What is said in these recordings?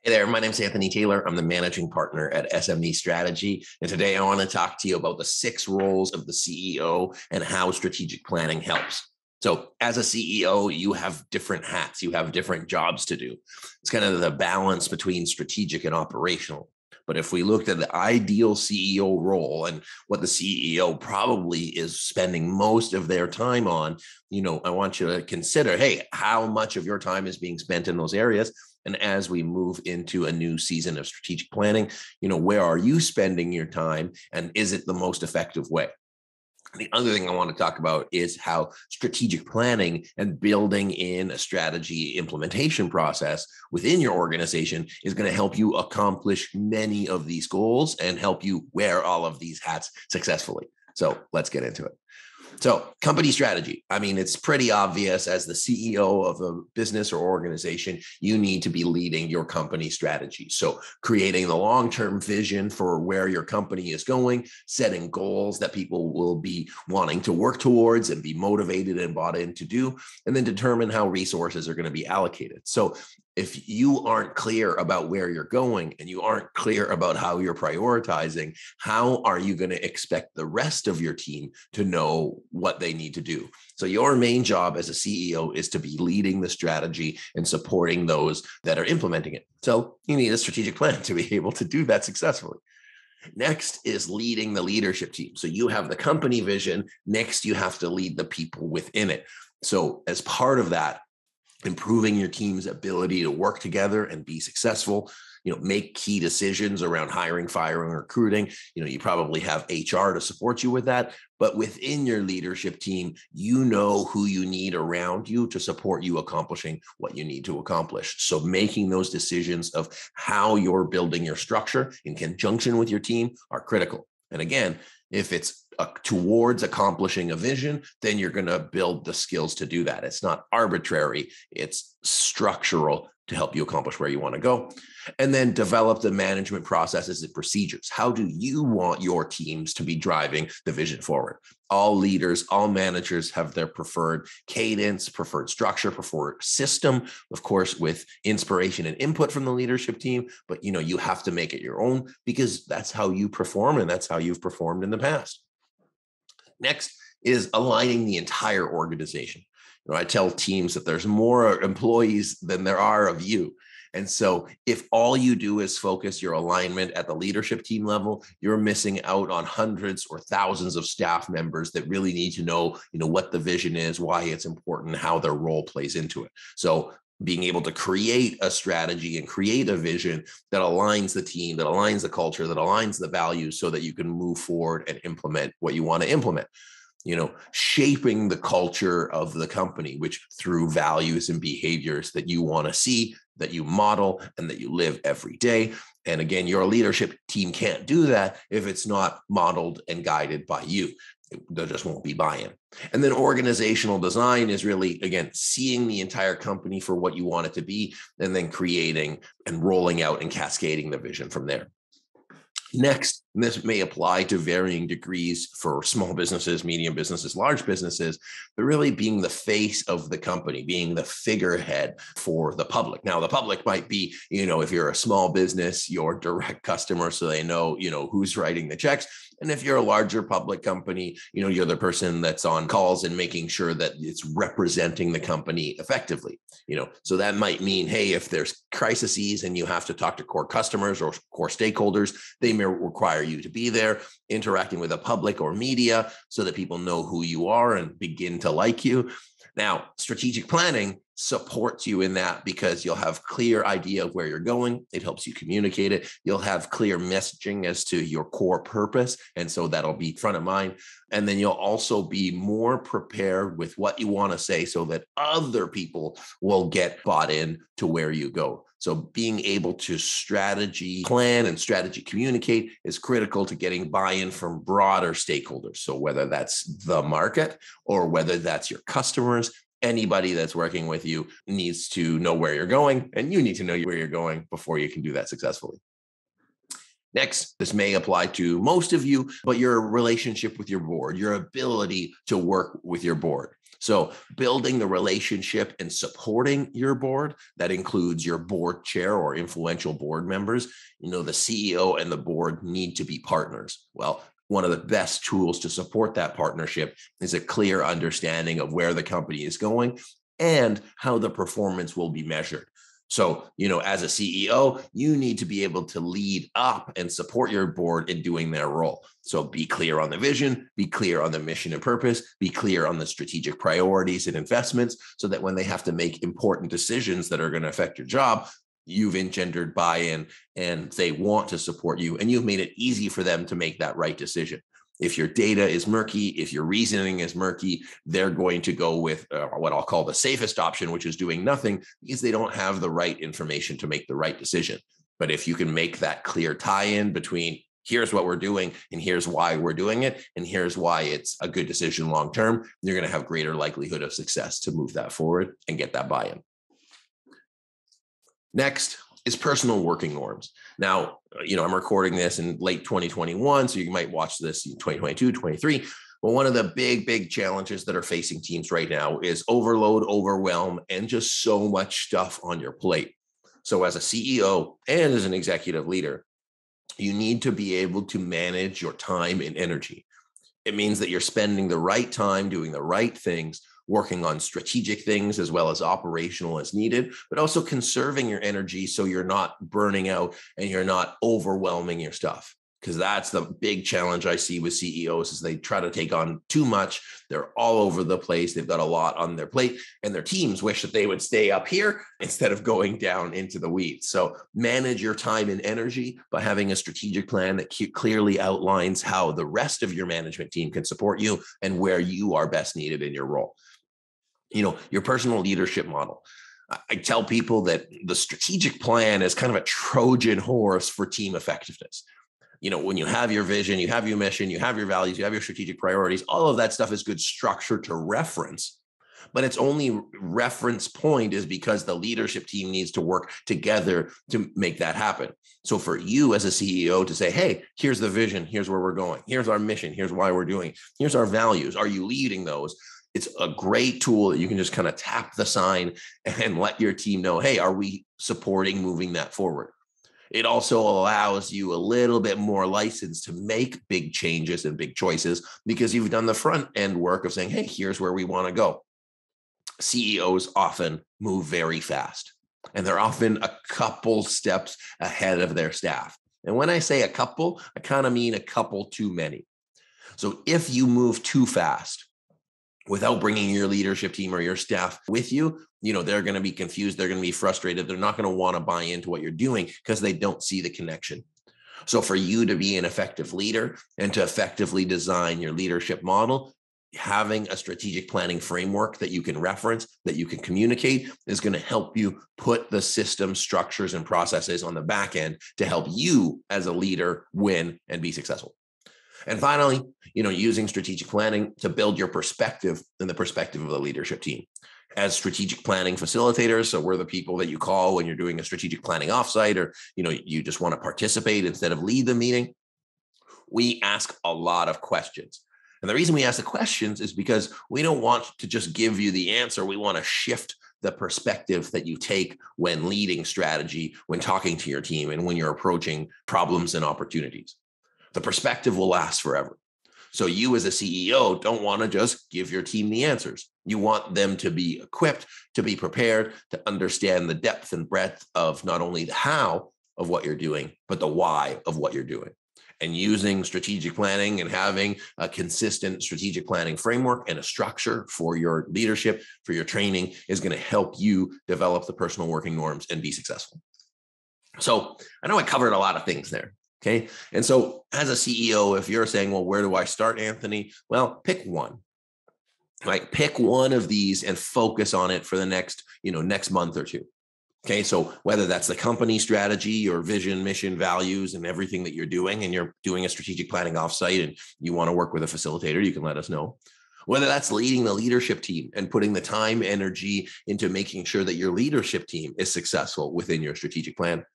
Hey there, my name's Anthony Taylor. I'm the managing partner at SME Strategy. And today I want to talk to you about the 6 roles of the CEO and how strategic planning helps. So as a CEO, you have different hats, you have different jobs to do. It's kind of the balance between strategic and operational. But if we looked at the ideal CEO role and what the CEO probably is spending most of their time on, I want you to consider, hey, how much of your time is being spent in those areas? And as we move into a new season of strategic planning, where are you spending your time and is it the most effective way? The other thing I want to talk about is how strategic planning and building in a strategy implementation process within your organization is going to help you accomplish many of these goals and help you wear all of these hats successfully. So let's get into it. So company strategy. I mean, it's pretty obvious as the CEO of a business or organization, you need to be leading your company strategy. So creating the long-term vision for where your company is going, setting goals that people will be wanting to work towards and be motivated and bought in to do, and then determine how resources are going to be allocated. So if you aren't clear about where you're going and you aren't clear about how you're prioritizing, how are you going to expect the rest of your team to know what they need to do? So your main job as a CEO is to be leading the strategy and supporting those that are implementing it. So you need a strategic plan to be able to do that successfully. Next is leading the leadership team. So you have the company vision. Next, you have to lead the people within it. So as part of that, improving your team's ability to work together and be successful, make key decisions around hiring, firing, recruiting. You probably have HR to support you with that, but within your leadership team, you know who you need around you to support you accomplishing what you need to accomplish. So making those decisions of how you're building your structure in conjunction with your team are critical. And again, if it's towards accomplishing a vision, then you're going to build the skills to do that. It's not arbitrary, it's structural to help you accomplish where you want to go. And then develop the management processes and procedures. How do you want your teams to be driving the vision forward? All leaders, all managers have their preferred cadence, preferred structure, preferred system, of course, with inspiration and input from the leadership team. But you have to make it your own because that's how you perform and that's how you've performed in the past. Next is aligning the entire organization. I tell teams that there's more employees than there are of you. And so if all you do is focus your alignment at the leadership team level, you're missing out on hundreds or thousands of staff members that really need to know, what the vision is, why it's important, how their role plays into it. So being able to create a strategy and create a vision that aligns the team, that aligns the culture, that aligns the values so that you can move forward and implement what you want to implement. Shaping the culture of the company, which through values and behaviors that you want to see, that you model, and that you live every day. And again, your leadership team can't do that if it's not modeled and guided by you. There just won't be buy-in. And then organizational design is really, again, seeing the entire company for what you want it to be, and then creating and rolling out and cascading the vision from there. Next, this may apply to varying degrees for small businesses, medium businesses, large businesses, but really being the face of the company, being the figurehead for the public. Now, the public might be, if you're a small business, your direct customer, so they know, who's writing the checks. And if you're a larger public company, you're the person that's on calls and making sure that it's representing the company effectively. So that might mean, hey, if there's crises and you have to talk to core customers or core stakeholders, they may require you to be there interacting with the public or media so that people know who you are and begin to like you. Now, strategic planning supports you in that because you'll have clear idea of where you're going. It helps you communicate it. You'll have clear messaging as to your core purpose. And so that'll be front of mind. And then you'll also be more prepared with what you want to say so that other people will get bought in to where you go. So being able to strategy plan and strategy communicate is critical to getting buy-in from broader stakeholders. So whether that's the market or whether that's your customers, anybody that's working with you needs to know where you're going, and you need to know where you're going before you can do that successfully. Next, this may apply to most of you, but your relationship with your board, your ability to work with your board. So building the relationship and supporting your board, that includes your board chair or influential board members. The CEO and the board need to be partners. Well, one of the best tools to support that partnership is a clear understanding of where the company is going and how the performance will be measured. So, as a CEO, you need to be able to lead up and support your board in doing their role. So be clear on the vision, be clear on the mission and purpose, be clear on the strategic priorities and investments, so that when they have to make important decisions that are going to affect your job, you've engendered buy-in and they want to support you, and you've made it easy for them to make that right decision. If your data is murky, if your reasoning is murky, they're going to go with what I'll call the safest option, which is doing nothing, because they don't have the right information to make the right decision. But if you can make that clear tie-in between here's what we're doing and here's why we're doing it, and here's why it's a good decision long-term, you're going to have greater likelihood of success to move that forward and get that buy-in. Next is personal working norms. Now, I'm recording this in late 2021, so you might watch this in 2022, 23. Well, one of the big challenges that are facing teams right now is overload, overwhelm, and just so much stuff on your plate. So as a CEO and as an executive leader, you need to be able to manage your time and energy. It means that you're spending the right time doing the right things, working on strategic things as well as operational as needed, but also conserving your energy so you're not burning out and you're not overwhelming your stuff. Because that's the big challenge I see with CEOs is they try to take on too much. They're all over the place. They've got a lot on their plate, and their teams wish that they would stay up here instead of going down into the weeds. So manage your time and energy by having a strategic plan that clearly outlines how the rest of your management team can support you and where you are best needed in your role. Your personal leadership model. I tell people that the strategic plan is kind of a Trojan horse for team effectiveness. When you have your vision, you have your mission, you have your values, you have your strategic priorities, all of that stuff is good structure to reference. But its only reference point is because the leadership team needs to work together to make that happen. So for you as a CEO to say, hey, here's the vision, here's where we're going, here's our mission, here's why we're doing it, here's our values. Are you leading those? It's a great tool that you can just kind of tap the sign and let your team know, hey, are we supporting moving that forward? It also allows you a little bit more license to make big changes and big choices because you've done the front end work of saying, hey, here's where we want to go. CEOs often move very fast, and they're often a couple steps ahead of their staff. And when I say a couple, I kind of mean a couple too many. So if you move too fast, without bringing your leadership team or your staff with you, they're going to be confused. They're going to be frustrated. They're not going to want to buy into what you're doing because they don't see the connection. So for you to be an effective leader and to effectively design your leadership model, having a strategic planning framework that you can reference, that you can communicate, is going to help you put the system structures and processes on the back end to help you as a leader win and be successful. And finally, using strategic planning to build your perspective and the perspective of the leadership team. As strategic planning facilitators, so we're the people that you call when you're doing a strategic planning offsite, or you just want to participate instead of lead the meeting. We ask a lot of questions. And the reason we ask the questions is because we don't want to just give you the answer. We want to shift the perspective that you take when leading strategy, when talking to your team, and when you're approaching problems and opportunities. The perspective will last forever. So you as a CEO don't want to just give your team the answers. You want them to be equipped, to be prepared, to understand the depth and breadth of not only the how of what you're doing, but the why of what you're doing. And using strategic planning and having a consistent strategic planning framework and a structure for your leadership, for your training, is going to help you develop the personal working norms and be successful. So I know I covered a lot of things there. Okay. And so as a CEO, if you're saying, well, where do I start, Anthony? Well, pick one. Right? Pick one of these and focus on it for the next month or two. Okay. So whether that's the company strategy, your vision, mission, values, and everything that you're doing, and you're doing a strategic planning offsite and you want to work with a facilitator, you can let us know. Whether that's leading the leadership team and putting the time, energy into making sure that your leadership team is successful within your strategic plan.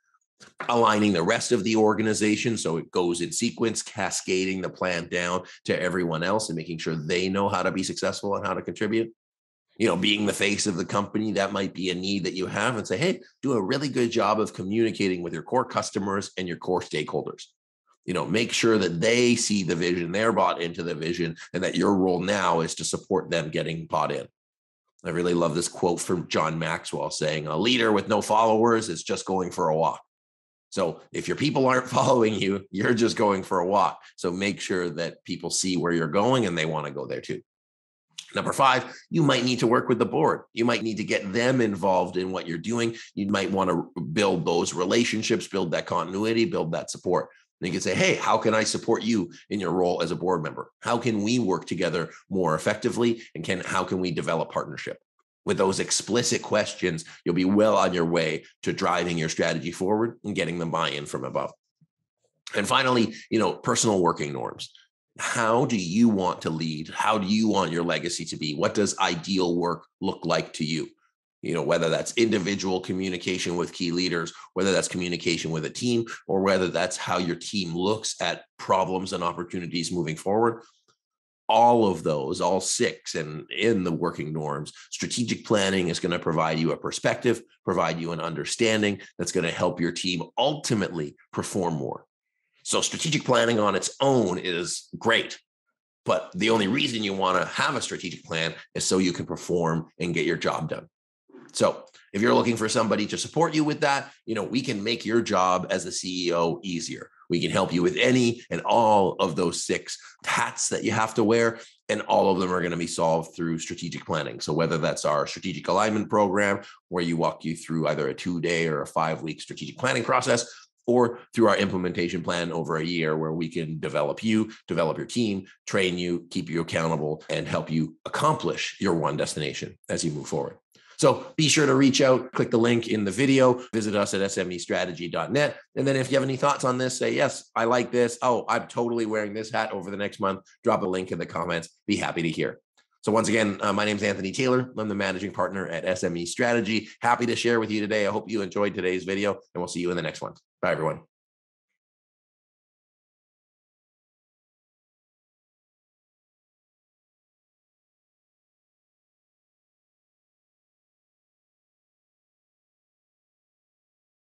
Aligning the rest of the organization so it goes in sequence, cascading the plan down to everyone else and making sure they know how to be successful and how to contribute. Being the face of the company, that might be a need that you have, and say, hey, do a really good job of communicating with your core customers and your core stakeholders. Make sure that they see the vision, they're bought into the vision, and that your role now is to support them getting bought in. I really love this quote from John Maxwell saying, a leader with no followers is just going for a walk. So if your people aren't following you, you're just going for a walk. So make sure that people see where you're going and they want to go there too. Number 5, you might need to work with the board. You might need to get them involved in what you're doing. You might want to build those relationships, build that continuity, build that support. And you can say, hey, how can I support you in your role as a board member? How can we work together more effectively? And how can we develop partnership? With those explicit questions, you'll be well on your way to driving your strategy forward and getting the buy-in from above. And finally, personal working norms. How do you want to lead? How do you want your legacy to be? What does ideal work look like to you? Whether that's individual communication with key leaders, whether that's communication with a team, or whether that's how your team looks at problems and opportunities moving forward. All of those, all 6, and in the working norms, strategic planning is going to provide you a perspective, provide you an understanding that's going to help your team ultimately perform more. So strategic planning on its own is great, but the only reason you want to have a strategic plan is so you can perform and get your job done. So if you're looking for somebody to support you with that, we can make your job as a CEO easier. We can help you with any and all of those 6 hats that you have to wear, and all of them are going to be solved through strategic planning. So whether that's our strategic alignment program, where you walk you through either a 2-day or a 5-week strategic planning process, or through our implementation plan over a year, where we can develop your team, train you, keep you accountable, and help you accomplish your one destination as you move forward. So be sure to reach out, click the link in the video, visit us at smestrategy.net. And then if you have any thoughts on this, say, yes, I like this. Oh, I'm totally wearing this hat over the next month. Drop a link in the comments. Be happy to hear. So once again, my name is Anthony Taylor. I'm the managing partner at SME Strategy. Happy to share with you today. I hope you enjoyed today's video, and we'll see you in the next one. Bye, everyone.